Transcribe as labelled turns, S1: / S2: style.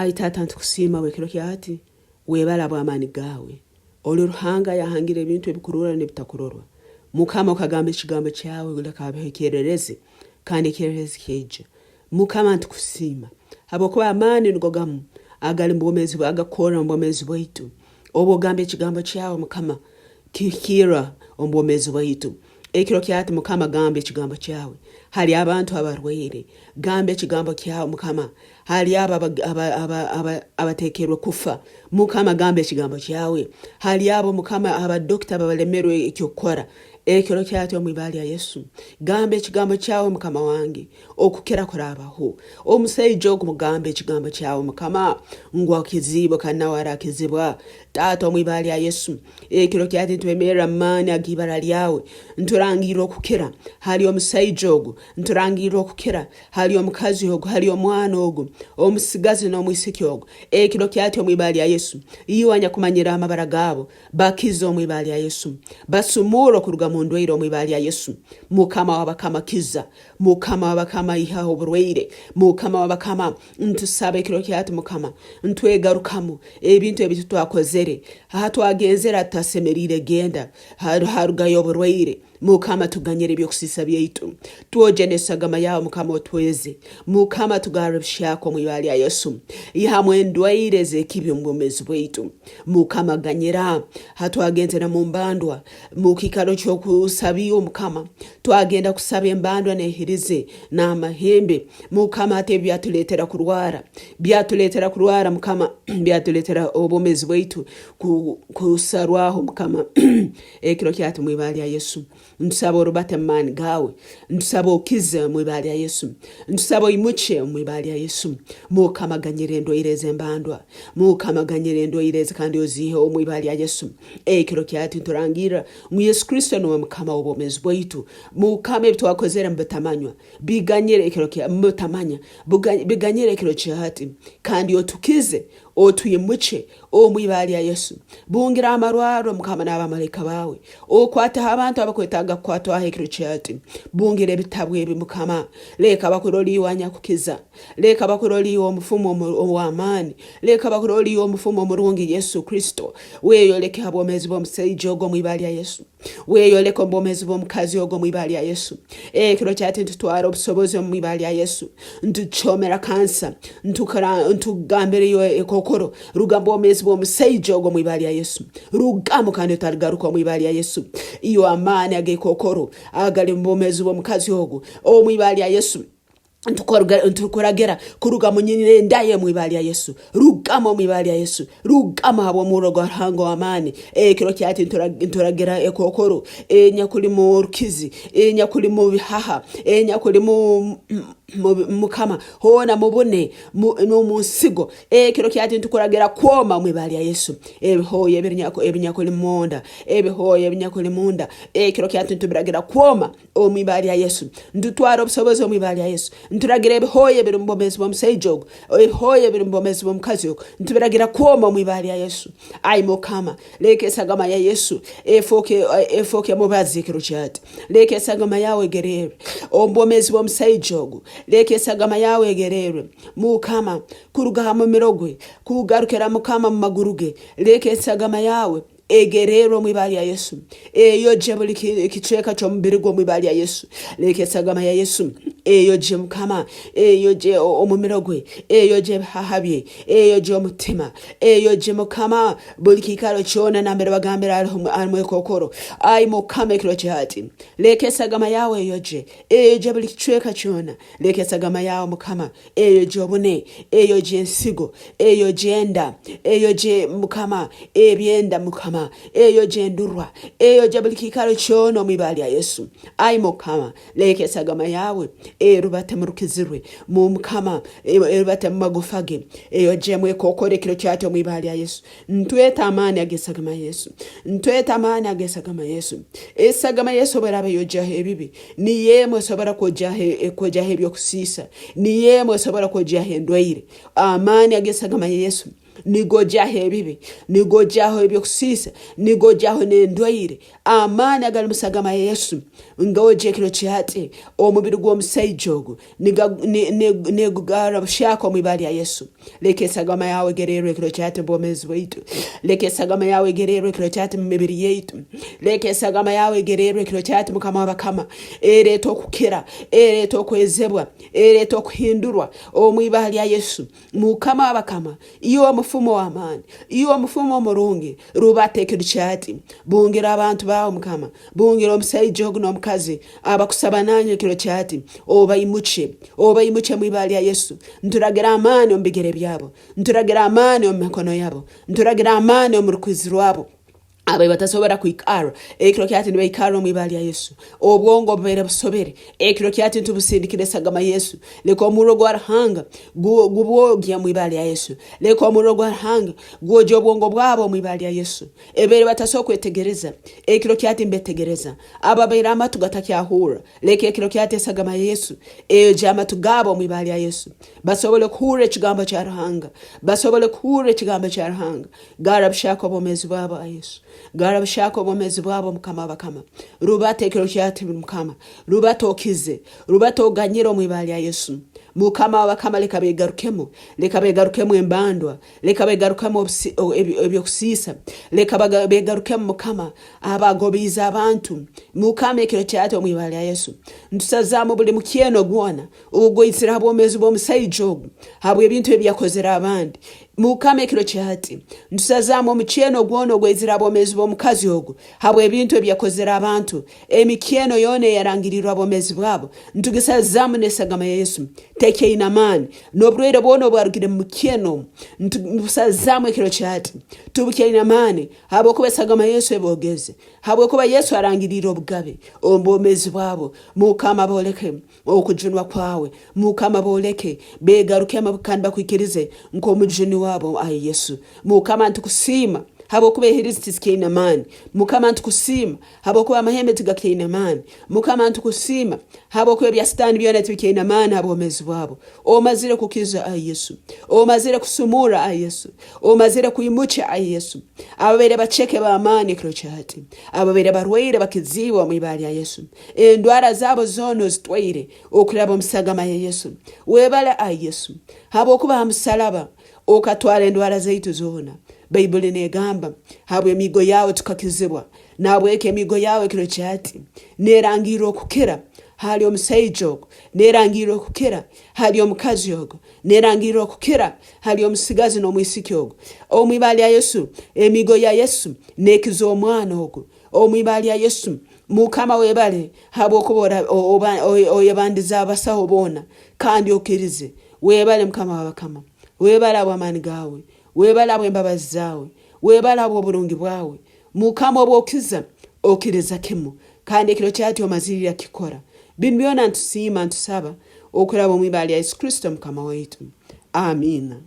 S1: Aitata ntukusiima wekero kyati webala bw'amaani gaawe oluruhanga yahangira ebintu ebikurura n'ebitakurorwa mukama okagamba ekigambo kyawe olekabekerereze kandi ekerereze kyeja mukama ntukusiima habwokuba amaani nigo gamu agali mu bwomezi agakora mu bwomezi bwaitu obwogamba ekigambo kyawe mukama okuhiki'ra omu bwomezi bwaitu ekiro kyati mukama gamba ekigambo kyawe hali abantu abarwaire gamba ekigambo kyawe mukama hali abatekerwe kufa mukama gamba ekigambo kyawe hali abo mukama abadokita babalemerwe ekyokukora ekiro kyati omwibali ya Yesu gamba ekigambo kyawe mukama wange okukera kurabaho omusaijo okumugambe ekigambo kyawe mukama ngwa kizibo kanawara kizibwa tato omwibali ya Yesu ekiro kyati twemera mani agibara lyawe nturangira okukera hali omusaijo ogu nturangira okukera hali omukazi ogu hali omwana ogu omusigazi n'omwisiki ogu ekiro kyati omwibali ya Yesu iwanya kumanyira amabara gabo bakizo omwibali ya Yesu basumuro kuruga ndwaire omwibali ya Yesu mukama wabakama kiza mukama wabakama iha oburwaire mukama wabakama ntusabe ekiro kyati mukama ntwegarukamu ebintu ebitu twakozere hatwagenzera tasemerire genda harugayo oburwaire mukama tuganyere byokusisa byaitu tuojenesagama yawe mukama otweze mukama tugarabishako mwibali ya Yesu ihamwe ndwaire zekibi mbomezi bwaitu mukama ganyera hatwagenzera mu mbandwa mukikaro kyokusabiyo mukama twagenda kusaba embandwa nehirize n'amahembe mukama ate byatuletera kurwara mukama byatuletera obomezi bwaitu kusarwaho mukama ekiro kyati mwibali ya Yesu ntusaba orubate mani gawe ntusaba okize mwibali ya Yesu ntusaba imuche mwibali ya Yesu mukama ganyere ndwaire zembandwa mukama ganyere ndwaire kandi ozihe mwibali ya Yesu ekiro kyati turangira mu Yesu Kristo no mukama obomezi bwaitu mukama ebitwakozera mbetamanywa biganyere ekiro kya mbetamanya biganyere ekiro kyati kandi otukize otuyimuche omwibali ya Yesu bungira amarwaro mukama n'abamaleka bawe okwata abantu abakwetaga kwatwa ekiro kyati bungira ebitabwe ebi mukama leka bakuroli wanya kukiza leka bakuroli omufumo ow'amaani leka bakuroli omufumo omurungi Yesu Kristo weyo leka abomezi bomusaijo ogo mwibali ya Yesu weyo leka obomezi bomukazi ogo mwibali ya Yesu ekiro kyati ntutwara obusobozi mwibali ya Yesu ntuchomera kansa ntugambire yo ekokoro rugambo omezi bomusaijo ogo mwibali ya Yesu rugamo kandi tarigaruka mwibali ya Yesu iyo amani agekokoro agali mbomezi bomukazi ogo omwibali ya Yesu ntukoragera kuruga munyine ndaye mwibali ya Yesu rugamo mwibali ya Yesu rugamo habo murogo hango amani ekiro kyati nturagera ekokoro nyakuli mu rukizi nyakuli mu bihaha nyakuli mu mukama hona mubone no musigo ekiro kyati ntukoragera kwoma mwibali ya Yesu ebihoye ebinyakuli monda ebihoye ebinyakuli munda ekiro kyati ntubiragera kwoma omwibali ya Yesu ndutwara obusobozi omwibali ya Yesu nturagira ebihoye biri mbomezi bomusaijo ebihoye biri mbomezi bomukazi ntubiragira kwoma mwibali ya Yesu ai mukama leke sagama ya Yesu efoke mubazi ekiro kyati leke sagama yawe gerere ombomezi bomusaijo leke sagama yawe gerere mukama kuruga mu mirogwe kugarukera mukama mu maguruge leke sagama yawe egerero mwibali ya Yesu eyo jebuli kicheka cyo mubirigwe mwibali ya Yesu leke sagama ya Yesu eyo je mukama eyo je omumirogwe eyo je hahabye eyo je omutima eyo je mukama buli kikaro cyona nambere bagambira arimwe kokoro ai mukama ekiro cyati leke sagama yawe eyo je buli kicheka cyona leke sagama yawe mukama eyo je obune eyo je nsigo eyo je enda eyo je mukama ebyenda mukama eyo jendurwa eyo jabulikikaro chono mwibali ya Yesu ai mukama leke sagama yawe rubate murukizirwe mu mukama rubate magufage eyo jemwe kokore kiro cyato mwibali ya Yesu ntweta amani agesagama Yesu ntweta amani agesagama Yesu esagama Yesu barabe yojahe ebibi ni yemwe sobara kojahe byo kusisa ni yemwe sobara kojahe ndwaire amani agesagama Yesu nigojjaho ebibi, nigojjaho ebyokusiisa, nigojjaho n'endwaire. Amaani agali mu sagama ya Yesu ng'ogya ekiro kyati omubiri gw'omusajja ogwo negugarabushako mu ibali ya Yesu. Leka esagama yawe egererwe ekiro kyati mu bwomezi bwaitu. Leka esagama yawe egererwe ekiro kyati mu mibiri yaitu. Leka esagama yawe egererwe ekiro kyati Mukama w'abakama. Ereeta okukkira, ereeta okwezebwa, ereeta okuhindurwa omu ibali ya Yesu. Mukama w'abakama, iwe omufumo w'amaani, iwe omufumo omurungi, rubata ekiro kyati. Bungira abantu bawe Mukama, bungira omusajja ogwo n'omukazi abakusaba nanye ekiro kyati. Obayimuche mu ibali ya Yesu. Nturagira amaani omu bigere byabo, nturagira amaani omu mikono yabo, nturagira amaani omu rukwizi rwabo. Abai batasobora kwikara ekiro kyati nibaikara mu ibali ya Yesu. Obwongo bubere busobere ekiro kyati ntubusindikire sagama Yesu. Leka omuro gwarahanga gubwogya mu ibali ya Yesu. Leka omuro gwarahanga gwojo obwongo bwabo mu ibali ya Yesu. Ebere bataso kwetegereza ekiro kyati mbetegereza. Ababaira amatu gatakyahura. Leka ekiro kyati sagama Yesu ejo amatu gabo mu ibali ya Yesu. Basobole kuhura ekigambo kya Ruhanga, basobole kuhura ekigambo kya Ruhanga. Garabshako bomezi baba Yesu. Garabshako bomezi bwabo Mukama w'abakama. Rubata ekiro kyati Mukama, rubata okize, rubata oganyiro mu ibali ya Yesu. Mukama w'abakama leka begarukemu embandwa, leka begarukemu ebyokusiisa, leka begarukemu Mukama abagobiza abantu. Mukama ekiro kyati mu ibali ya Yesu. Ntusazamu buli mukyeno gwona ubugwizira abomezi b'omusajja ogwo habwe ebintu ebyakozera abandi. Mukama ekiro kyati ntusazamu omukyeno gwona ogwezira abomezi b'omukazi ogwo habwe ebintu ebyakozera abantu. Emikyeno yona yarangirirwa abomezi bwabo ntugisazamu n'esagama ya Yesu. Tekeina amaani n'obulwaire bwona obwarugire mu mukyeno ntusazamu ekiro kyati. Tubukeina amaani habwokuba esagama Yesu ebogeze, habwokuba Yesu arangirira obugabe obomezi bwabo. Mukama boleke okujunwa kwawe, Mukama boleke begarukemu kandi bakwikirize nk'omujuni wabo ayi Yesu. Mukama ntukusima habwokuba ehirizi tisikeina amaani. Mukama ntukusima habwokuba amahembe tigakeina amaani. Mukama ntukusima habwokuba ebyasitani byona tibikeina amaani habwomezi bwabo. Omazire kukiza ayi Yesu, omazire kusumura ayi Yesu, omazire kuyimucha ayi Yesu. Ababere bacheke ba amaani ekiro kyati, ababere barwaire bakiziwa mu ibali ya Yesu. Endwara zabo zono zitwaire okulaba omusagama ya Yesu. Webala ayi Yesu habwokuba amusalaba okatwala endwara zaitu zona. Bayibuli negamba habwe emigo yawe tukakizibwa, nabweke emigo yawe ekiro kyati. Nerangiro okukira hali omusajja ogwo, nerangiro okukira hali omukazi ogwo, nerangiro okukira hali omusigazi n'omwisiki ogwo. Omu ibali ya Yesu emigo ya Yesu nekiza omwana ogwo. Omu ibali ya Yesu Mukama webale habwokuba oyebandiza abasaho bona kandi okirize. Webale Mukama w'abakama, webale abw'amaani gawe, webale abw'embabazi zawe, webale abw'obulungi bwawe. Mukama obwokiza okiriza kimu kandi ekiro kyati omazirira kikora. Bino byona ntusiima ntusaba okulaba mu ibali ya Yesu Kristo Mukama waitu. Amina.